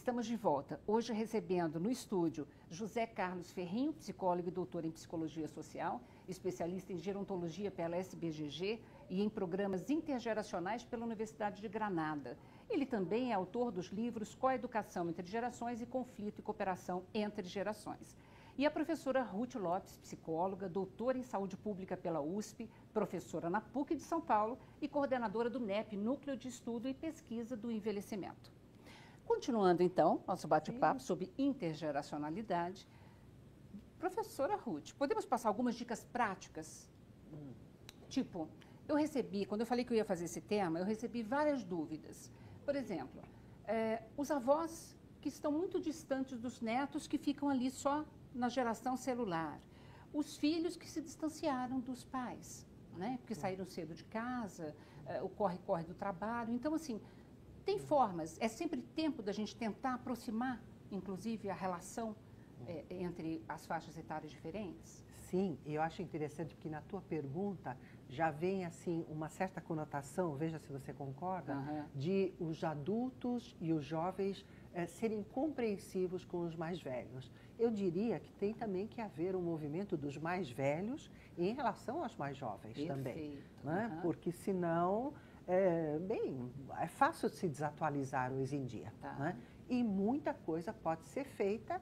Estamos de volta, hoje recebendo no estúdio José Carlos Ferrinho, psicólogo e doutor em psicologia social, especialista em gerontologia pela SBGG e em programas intergeracionais pela Universidade de Granada. Ele também é autor dos livros Coeducação entre Gerações e Conflito e Cooperação entre Gerações. E a professora Ruth Lopes, psicóloga, doutora em saúde pública pela USP, professora na PUC de São Paulo e coordenadora do NEP, Núcleo de Estudo e Pesquisa do Envelhecimento. Continuando, então, nosso bate-papo sobre intergeracionalidade. Professora Ruth, podemos passar algumas dicas práticas? Tipo, eu recebi, quando eu falei que eu ia fazer esse tema, eu recebi várias dúvidas. Por exemplo, os avós que estão muito distantes dos netos, que ficam ali só na geração celular. Os filhos que se distanciaram dos pais, né? Porque saíram cedo de casa, o corre-corre do trabalho. Então, assim, tem formas, é sempre tempo da gente tentar aproximar, inclusive, a relação entre as faixas etárias diferentes? Sim, e eu acho interessante porque na tua pergunta já vem assim uma certa conotação, veja se você concorda, de os adultos e os jovens serem compreensivos com os mais velhos. Eu diria que tem também que haver um movimento dos mais velhos em relação aos mais jovens. Perfeito. Também, né? Porque senão... é fácil de se desatualizar hoje em dia, né? E muita coisa pode ser feita.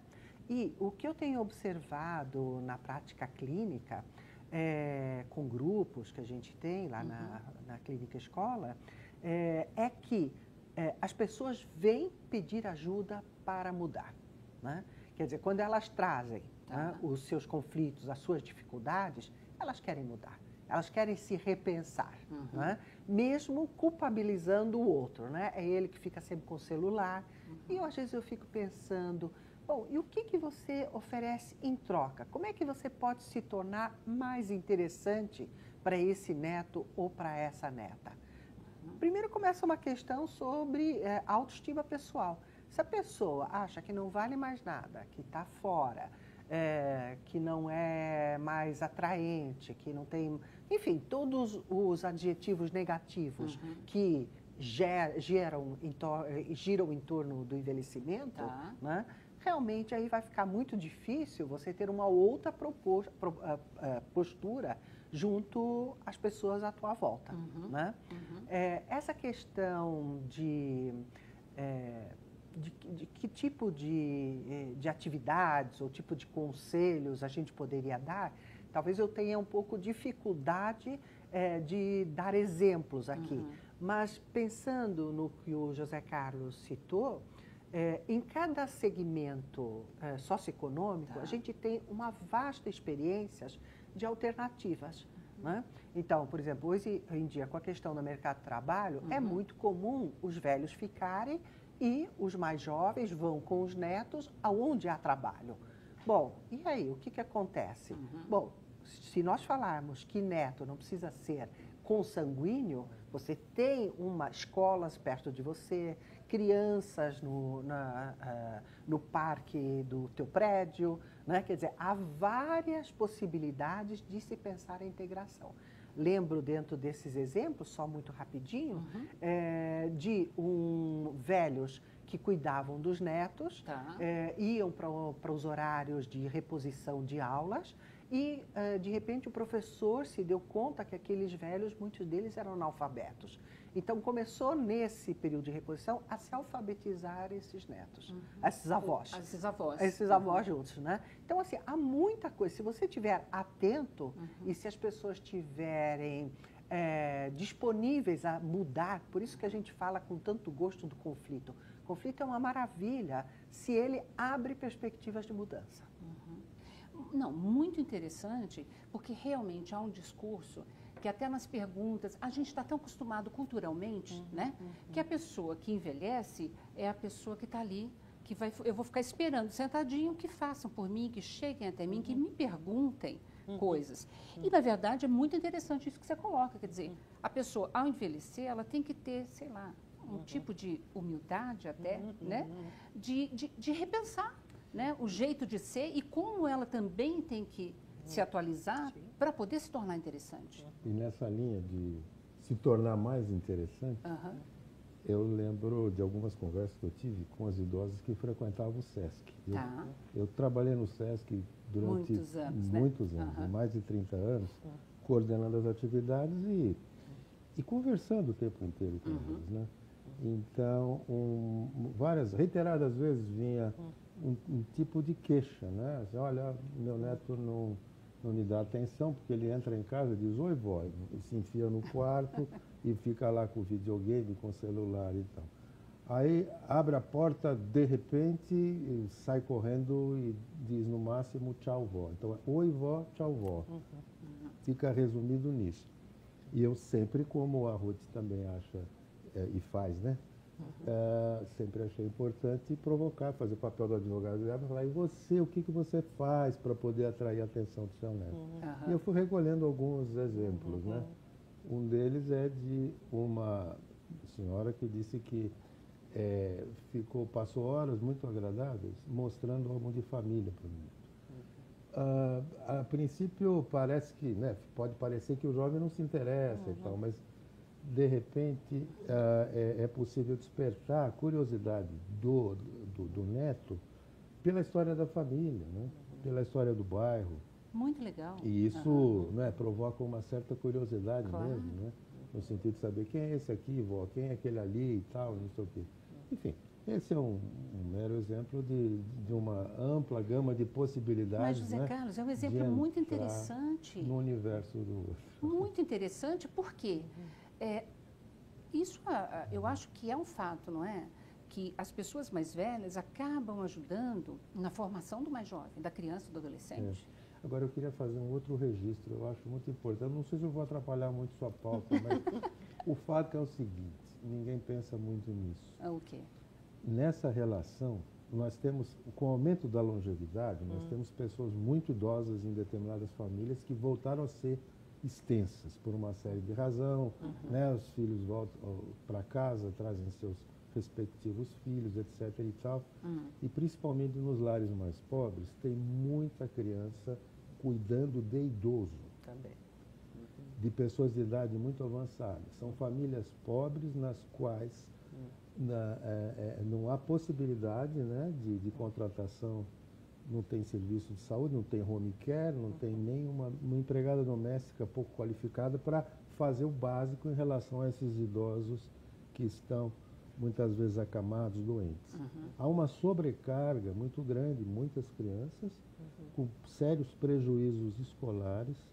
E o que eu tenho observado na prática clínica, com grupos que a gente tem lá na clínica escola, é que as pessoas vêm pedir ajuda para mudar, né? Quer dizer, quando elas trazem né, os seus conflitos, as suas dificuldades, elas querem mudar. Elas querem se repensar, né? Mesmo culpabilizando o outro, né? É ele que fica sempre com o celular. E às vezes eu fico pensando, bom, e o que você oferece em troca? Como é que você pode se tornar mais interessante para esse neto ou para essa neta? Primeiro começa uma questão sobre autoestima pessoal. Se a pessoa acha que não vale mais nada, que está fora, que não é mais atraente, que não tem... Enfim, todos os adjetivos negativos que giram em torno do envelhecimento, né? Realmente aí vai ficar muito difícil você ter uma outra postura junto às pessoas à tua volta, né? Essa questão de que tipo de atividades ou tipo de conselhos a gente poderia dar, talvez eu tenha um pouco de dificuldade de dar exemplos aqui. Mas pensando no que o José Carlos citou, em cada segmento socioeconômico, a gente tem uma vasta experiência de alternativas. Né? Então, por exemplo, hoje em dia, com a questão do mercado de trabalho, é muito comum os velhos ficarem e os mais jovens vão com os netos aonde há trabalho. Bom, e aí, o que acontece? Bom, se nós falarmos que neto não precisa ser consanguíneo, você tem escolas perto de você, crianças no parque do teu prédio, né? Quer dizer, há várias possibilidades de se pensar a integração. Lembro dentro desses exemplos, só muito rapidinho, de velhos que cuidavam dos netos, iam para os horários de reposição de aulas e, de repente, o professor se deu conta que aqueles velhos, muitos deles eram analfabetos. Então, começou nesse período de reposição a se alfabetizar esses netos, esses avós. Esses avós juntos, né? Então, assim, há muita coisa. Se você estiver atento e se as pessoas estiverem disponíveis a mudar, por isso que a gente fala com tanto gosto do conflito. O conflito é uma maravilha se ele abre perspectivas de mudança. Não, muito interessante, porque realmente há um discurso que até nas perguntas, a gente está tão acostumado culturalmente, né? Que a pessoa que envelhece é a pessoa que está ali, eu vou ficar esperando sentadinho, que façam por mim, que cheguem até mim, que me perguntem coisas. E, na verdade, é muito interessante isso que você coloca, quer dizer, a pessoa, ao envelhecer, ela tem que ter, sei lá, um tipo de humildade até, né? De repensar, né, o jeito de ser e como ela também tem que se atualizar para poder se tornar interessante. E nessa linha de se tornar mais interessante, Eu lembro de algumas conversas que eu tive com as idosas que frequentavam o SESC. Tá. Eu trabalhei no SESC durante muitos anos, né? mais de 30 anos, coordenando as atividades e conversando o tempo inteiro com eles, né? Então, reiteradas vezes vinha um tipo de queixa, né? Assim, olha, meu neto não me dá atenção, porque ele entra em casa e diz, oi, vó, e se enfia no quarto e fica lá com o videogame, com o celular e tal. Aí abre a porta, de repente, sai correndo e diz no máximo tchau, vó. Então, oi, vó, tchau, vó. Fica resumido nisso. E eu sempre, como a Ruth também acha e faz, né? Sempre achei importante provocar, fazer o papel do advogado e falar, e você, o que você faz para poder atrair a atenção do seu neto? E eu fui recolhendo alguns exemplos, né? Um deles é de uma senhora que disse que passou horas muito agradáveis mostrando álbum de família para mim. A princípio parece que, né, pode parecer que o jovem não se interessa e tal, mas de repente é possível despertar a curiosidade do neto pela história da família, né? Pela história do bairro. Muito legal. E isso né, provoca uma certa curiosidade mesmo, né? No sentido de saber quem é esse aqui, vó, quem é aquele ali e tal, não sei o quê. Enfim, esse é um mero exemplo de uma ampla gama de possibilidades. Mas, José né, Carlos, é um exemplo muito interessante. No universo do outro. Muito interessante, porque isso eu acho que é um fato, não é? Que as pessoas mais velhas acabam ajudando na formação do mais jovem, da criança e do adolescente. Agora, eu queria fazer um outro registro, eu acho muito importante. Não sei se eu vou atrapalhar muito sua pauta, mas o fato é o seguinte, ninguém pensa muito nisso. O quê? Nessa relação, nós temos, com o aumento da longevidade, nós temos pessoas muito idosas em determinadas famílias que voltaram a ser extensas por uma série de razão, né? Os filhos voltam para casa, trazem seus respectivos filhos, etc. e tal. E principalmente nos lares mais pobres, tem muita criança cuidando de idoso. Também. De pessoas de idade muito avançada. São famílias pobres nas quais não há possibilidade, né, de contratação, não tem serviço de saúde, não tem home care, não tem nenhuma uma empregada doméstica pouco qualificada para fazer o básico em relação a esses idosos que estão muitas vezes acamados, doentes. Há uma sobrecarga muito grande, muitas crianças com sérios prejuízos escolares,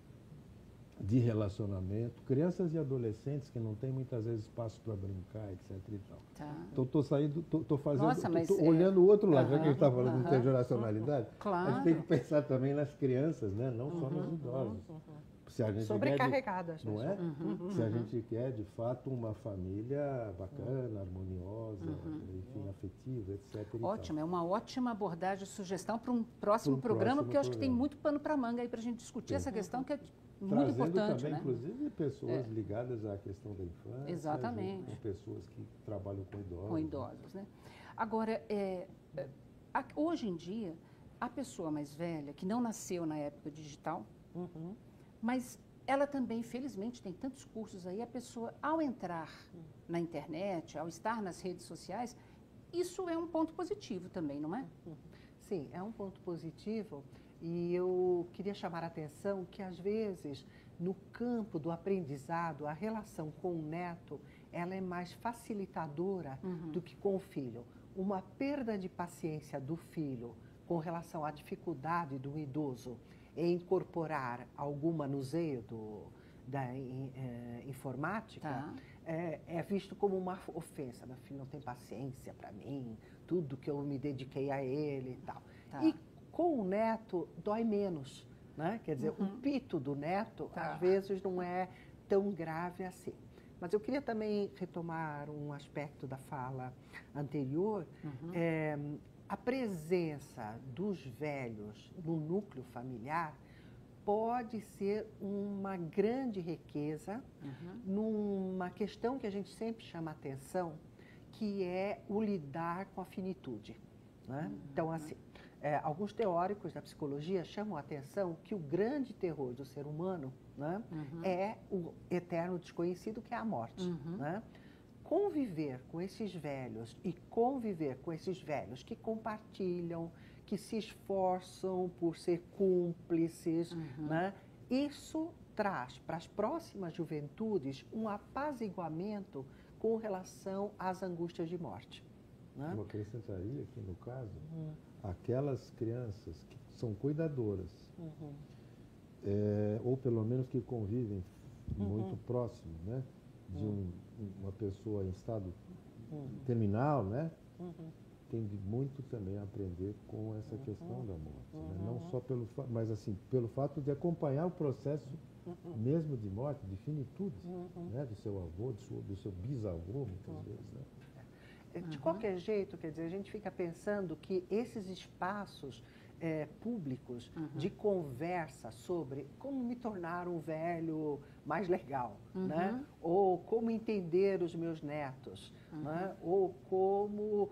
de relacionamento, crianças e adolescentes que não têm muitas vezes espaço para brincar, etc. e tal. Então estou fazendo, olhando o outro lado, já que a gente está falando de intergeracionalidade, a gente tem que pensar também nas crianças, né? Não só nos idosos. Se a gente sobrecarregadas, não é? Se a gente quer, de fato, uma família bacana, harmoniosa, enfim, afetiva, etc. Ótimo, é uma ótima abordagem e sugestão para um próximo programa, porque eu acho que tem muito pano para manga aí para a gente discutir essa questão que é muito importante, também, né? inclusive, pessoas ligadas à questão da infância. Exatamente. Com pessoas que trabalham com idosos. Com idosos, né? Agora, hoje em dia, a pessoa mais velha, que não nasceu na época digital, mas ela também, felizmente, tem tantos cursos aí, a pessoa, ao entrar na internet, ao estar nas redes sociais, isso é um ponto positivo também, não é? Sim, é um ponto positivo. E eu queria chamar a atenção que, às vezes, no campo do aprendizado, a relação com o neto, ela é mais facilitadora do que com o filho. Uma perda de paciência do filho com relação à dificuldade do idoso em incorporar algum manuseio da informática, é visto como uma ofensa. Meu filho não tem paciência para mim, tudo que eu me dediquei a ele e tal. E com o neto dói menos, né? Quer dizer, o pito do neto, às vezes, não é tão grave assim. Mas eu queria também retomar um aspecto da fala anterior. A presença dos velhos no núcleo familiar pode ser uma grande riqueza numa questão que a gente sempre chama atenção, que é o lidar com a finitude, né? Então, assim, alguns teóricos da psicologia chamam a atenção que o grande terror do ser humano, né, é o eterno desconhecido, que é a morte, né? conviver com esses velhos e conviver com esses velhos que compartilham, que se esforçam por ser cúmplices, né? Isso traz para as próximas juventudes um apaziguamento com relação às angústias de morte. Né? Eu acrescentaria que, no caso, aquelas crianças que são cuidadoras, ou pelo menos que convivem muito próximo, né, de uma pessoa em estado terminal, né, tem muito também a aprender com essa questão da morte. Né? Não só mas assim, pelo fato de acompanhar o processo mesmo de morte, de finitude, né, do seu avô, do seu bisavô, muitas vezes. Né? De qualquer jeito, quer dizer, a gente fica pensando que esses espaços públicos de conversa sobre como me tornar um velho mais legal, né? Ou como entender os meus netos, né? Ou como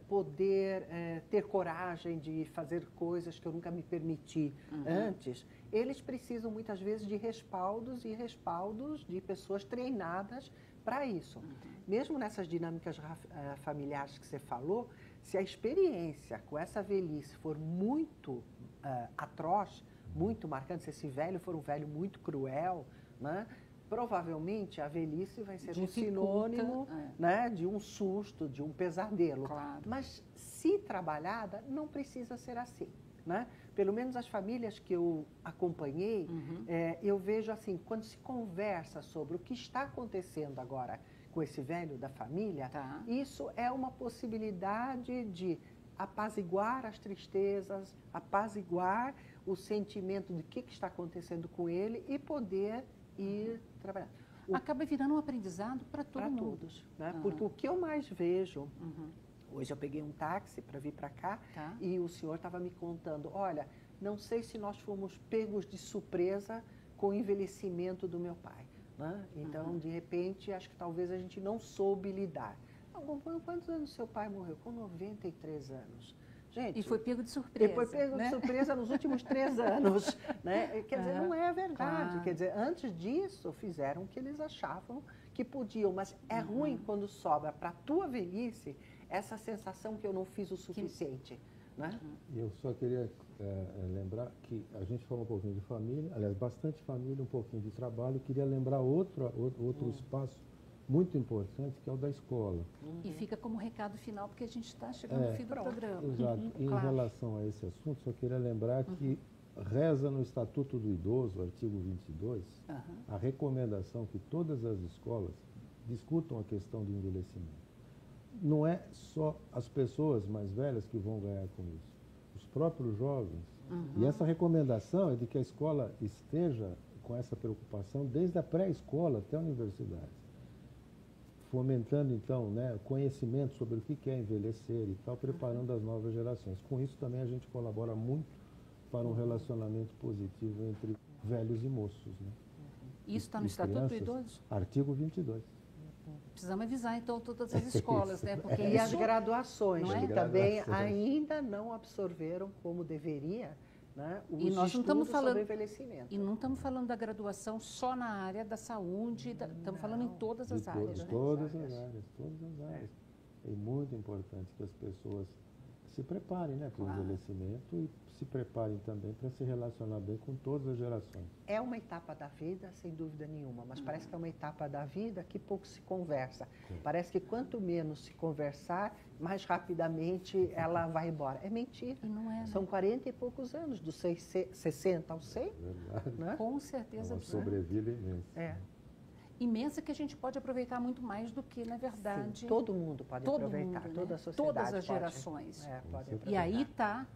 poder ter coragem de fazer coisas que eu nunca me permiti antes, eles precisam muitas vezes de respaldos e respaldos de pessoas treinadas para isso. Mesmo nessas dinâmicas familiares que você falou, se a experiência com essa velhice for muito atroz, muito marcante, se esse velho for um velho muito cruel, né, provavelmente a velhice vai ser um sinônimo né, de um susto, de um pesadelo. Claro. Mas se trabalhada, não precisa ser assim. Né? Pelo menos as famílias que eu acompanhei, eu vejo assim, quando se conversa sobre o que está acontecendo agora com esse velho da família, isso é uma possibilidade de apaziguar as tristezas, apaziguar o sentimento de que está acontecendo com ele e poder ir trabalhar. Acaba virando um aprendizado para todo mundo. Todos, né? Porque o que eu mais vejo... Hoje eu peguei um táxi para vir para cá e o senhor estava me contando, olha, não sei se nós fomos pegos de surpresa com o envelhecimento do meu pai. Né? Então, de repente, acho que talvez a gente não soube lidar. Quantos anos seu pai morreu? Com 93 anos. Gente, e foi pego de surpresa. E foi pego de surpresa nos últimos 3 anos. Né? Quer dizer, não é verdade. Claro. Quer dizer, antes disso, fizeram o que eles achavam que podiam. Mas é ruim quando sobra para a tua velhice essa sensação que eu não fiz o suficiente. Né? Eu só queria lembrar que a gente falou um pouquinho de família, aliás, bastante família, um pouquinho de trabalho. Queria lembrar outro espaço muito importante, que é o da escola. E fica como recado final, porque a gente está chegando no fim do programa. Exato. Em relação a esse assunto, só queria lembrar que reza no Estatuto do Idoso, artigo 22, a recomendação que todas as escolas discutam a questão do envelhecimento. Não é só as pessoas mais velhas que vão ganhar com isso, os próprios jovens. E essa recomendação é de que a escola esteja com essa preocupação desde a pré-escola até a universidade, fomentando então, né, conhecimento sobre o que é envelhecer e tal, preparando as novas gerações. Com isso também a gente colabora muito para um relacionamento positivo entre velhos e moços. Né? Isso está no Estatuto do Idoso? Artigo 22. Precisamos avisar, então, todas as escolas, né? Porque e as graduações, não é? que também ainda não absorveram como deveria, né, os e nós não estamos falando sobre envelhecimento. E não estamos falando da graduação só na área da saúde, estamos falando em todas as áreas. Né? Todas as áreas. É muito importante que as pessoas se preparem, né, para o envelhecimento e se preparem também para se relacionar bem com todas as gerações. É uma etapa da vida, sem dúvida nenhuma, mas parece que é uma etapa da vida que pouco se conversa. Parece que quanto menos se conversar, mais rapidamente ela vai embora. É mentira. E não é, São 40 e poucos anos, dos 60 aos 100. Né? Com certeza. É uma sobrevida imensa. Imensa, que a gente pode aproveitar muito mais do que, na verdade... Sim, todo mundo pode aproveitar, mundo, toda né? a sociedade todas as pode, gerações. pode e aí está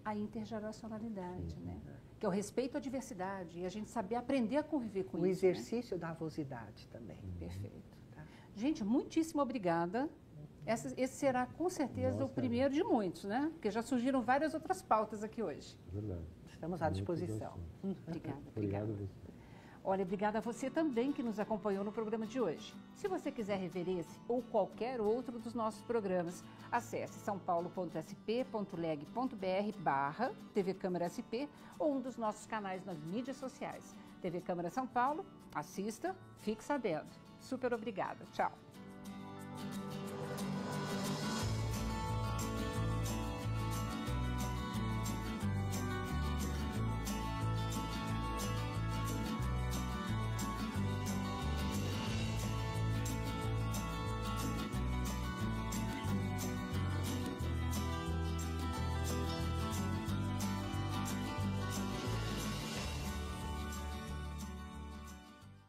a intergeracionalidade, né? Que é o respeito à diversidade e a gente saber aprender a conviver com isso. O exercício da avosidade também. Perfeito. Gente, muitíssimo obrigada. Esse será, com certeza, o primeiro de muitos, né? Porque já surgiram várias outras pautas aqui hoje. Verdade. Estamos à disposição. Obrigada. Obrigado a você. Olha, obrigada a você também que nos acompanhou no programa de hoje. Se você quiser rever esse ou qualquer outro dos nossos programas, acesse saopaulo.sp.leg.br/TV Câmara SP ou um dos nossos canais nas mídias sociais. TV Câmara São Paulo, assista, fique sabendo. Super obrigada. Tchau.